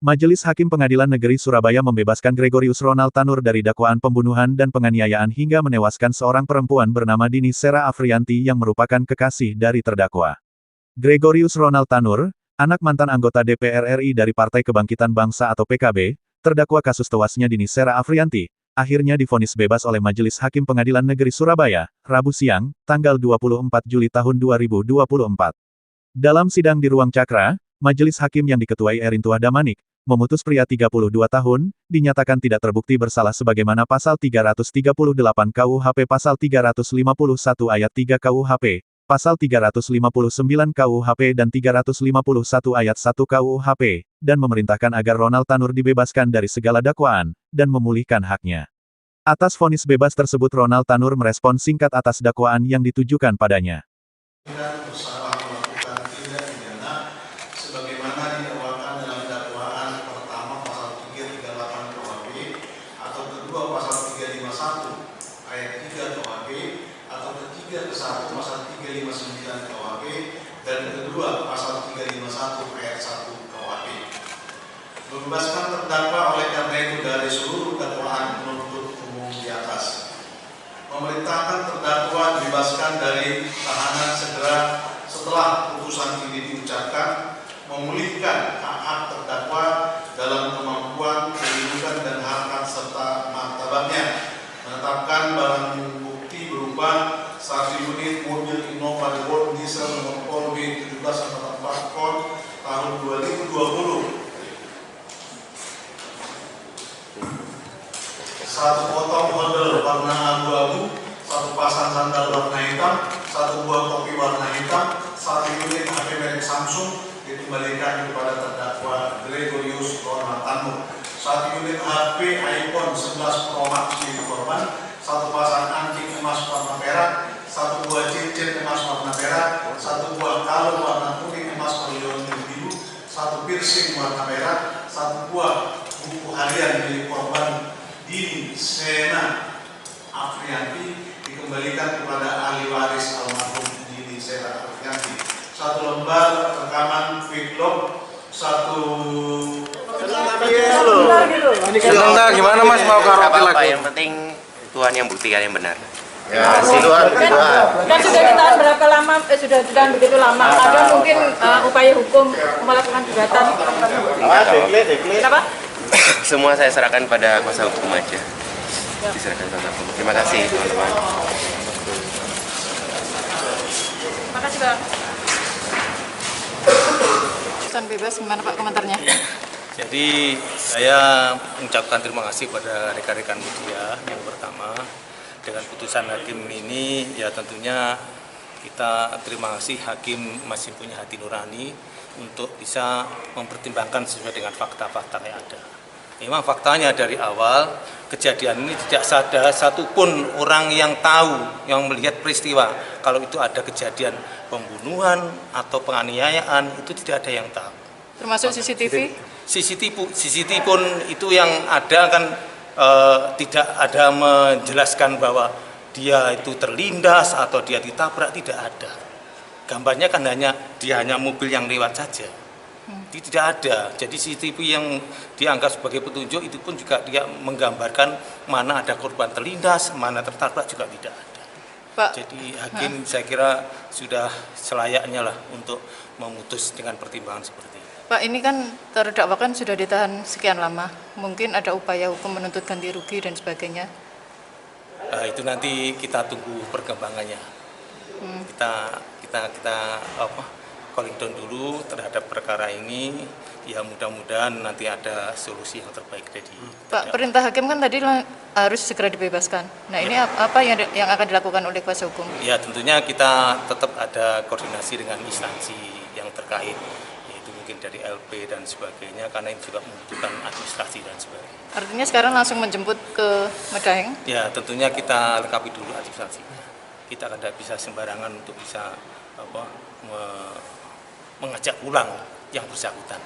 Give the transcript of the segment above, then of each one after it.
Majelis Hakim Pengadilan Negeri Surabaya membebaskan Gregorius Ronald Tanur dari dakwaan pembunuhan dan penganiayaan hingga menewaskan seorang perempuan bernama Dini Sera Afriyanti yang merupakan kekasih dari terdakwa. Gregorius Ronald Tanur, anak mantan anggota DPR RI dari Partai Kebangkitan Bangsa atau PKB, terdakwa kasus tewasnya Dini Sera Afriyanti, akhirnya divonis bebas oleh Majelis Hakim Pengadilan Negeri Surabaya, Rabu siang, tanggal 24 Juli tahun 2024. Dalam sidang di Ruang Cakra, Majelis Hakim yang diketuai Erintuah Damanik, memutus pria 32 tahun, dinyatakan tidak terbukti bersalah sebagaimana pasal 338 KUHP, pasal 351 ayat 3 KUHP, pasal 359 KUHP dan 351 ayat 1 KUHP, dan memerintahkan agar Ronald Tanur dibebaskan dari segala dakwaan, dan memulihkan haknya. Atas vonis bebas tersebut Ronald Tanur merespon singkat atas dakwaan yang ditujukan padanya. Bersalah melakukan tindak pidana sebagaimana didakwakan dalam dakwaan pertama pasal 338 KUHP atau kedua pasal 351 ayat 3 KUHP atau ketiga ke 1 pasal 359 KUHP dan kedua pasal 351 ayat 1 KUHP. Membebaskan terdakwa oleh karena itu dari seluruh dakwaan penuntut umum di atas. Memerintahkan terdakwa dibebaskan dari tahanan segera setelah putusan ini diucapkan, memulihkan hak-hak terdakwa dalam kemampuan, kedudukan dan harkat serta martabatnya, menetapkan barang bukti berupa 1 unit mobil Innova Revolt diesel nomor Pol B 1744 Kon tahun 2020, 1 potong model warna abu-abu, 1 pasang sandal warna hitam, 1 buah topi warna hitam, 1 unit HP merek Samsung dikembalikan kepada terdakwa Gregorius Ronald Tanur, 1 unit HP iPhone 11 Pro Max milik korban, 1 pasang anting emas warna perak, 1 buah cincin emas warna perak, 1 buah kalung warna kuning emas berliontin biru, 1 piercing warna perak, 1 buah buku harian milik korban Dini Sera Afriyanti dikembalikan kepada ahli waris almarhum Dini Sera Afriyanti, 1 lembar rekaman vlog, 1 sebentar gimana Mas mau karaoke lagi? Yang penting Tuhan yang buktikan yang benar. Ya, Tuhan. Kan sudah ditahan berapa lama? Sudah ditahan begitu lama. Ada mungkin upaya hukum melakukan gugatan. Kenapa? Semua saya serahkan pada kuasa hukum aja. Diserahkan kuasa hukum. Terima kasih teman-teman. Terima kasih Bang. Putusan bebas gimana Pak komentarnya? Jadi saya mengucapkan terima kasih pada rekan-rekan media. Yang pertama, dengan putusan hakim ini ya tentunya kita terima kasih hakim masih punya hati nurani untuk bisa mempertimbangkan sesuai dengan fakta-fakta yang ada. Memang faktanya dari awal kejadian ini tidak ada satupun orang yang tahu, yang melihat peristiwa kalau itu ada kejadian pembunuhan atau penganiayaan, itu tidak ada yang tahu. Termasuk CCTV? CCTV pun itu yang ada kan tidak ada menjelaskan bahwa dia itu terlindas atau dia ditabrak, tidak ada. Gambarnya kan dia hanya mobil yang lewat saja. Tidak ada. Jadi CCTV yang dianggap sebagai petunjuk itu pun juga dia menggambarkan mana ada korban terlindas, mana tertabrak juga tidak ada. Pak, jadi hakim saya kira sudah selayaknya lah untuk memutus dengan pertimbangan seperti ini. Pak, ini kan terdakwa kan sudah ditahan sekian lama. Mungkin ada upaya hukum menuntut ganti rugi dan sebagainya. Itu nanti kita tunggu perkembangannya. Kita calling down dulu terhadap perkara ini. Ya mudah-mudahan nanti ada solusi yang terbaik dari Pak, perintah hakim kan tadi harus segera dibebaskan. Nah, ini apa yang akan dilakukan oleh kuasa hukum? Ya tentunya kita tetap ada koordinasi dengan instansi yang terkait, yaitu mungkin dari LP dan sebagainya, karena ini juga membutuhkan administrasi dan sebagainya. Artinya sekarang langsung menjemput ke Medaeng? Ya tentunya kita lengkapi dulu administrasinya. Kita tidak bisa sembarangan untuk bisa mengajak pulang yang bersangkutan.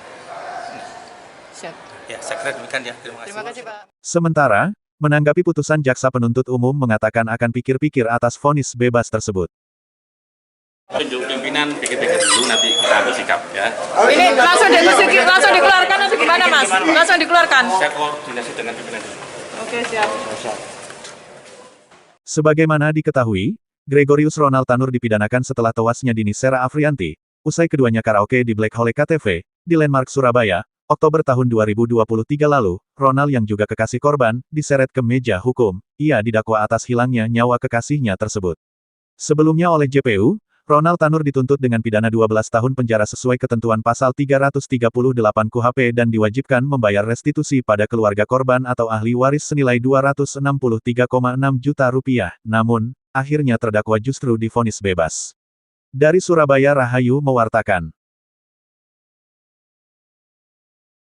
Siap. Ya, saya kira demikian ya. Terima kasih. Terima kasih Pak. Sementara, menanggapi putusan jaksa penuntut umum mengatakan akan pikir-pikir atas vonis bebas tersebut. Tunjuk pimpinan pikir-pikir dulu nanti kita ambil sikap ya. Ini langsung dikeluarkan nanti gimana Mas? Langsung dikeluarkan? Saya koordinasi dengan pimpinan. Oke, siap. Sebagaimana diketahui, Gregorius Ronald Tanur dipidanakan setelah tewasnya Dini Sera Afriyanti, usai keduanya karaoke di Black Hole KTV, di Landmark Surabaya, Oktober tahun 2023 lalu. Ronald yang juga kekasih korban, diseret ke meja hukum. Ia didakwa atas hilangnya nyawa kekasihnya tersebut. Sebelumnya oleh JPU, Ronald Tanur dituntut dengan pidana 12 tahun penjara sesuai ketentuan pasal 338 KUHP dan diwajibkan membayar restitusi pada keluarga korban atau ahli waris senilai Rp263,6 juta. Namun, akhirnya terdakwa justru divonis bebas. Dari Surabaya, Rahayu mewartakan.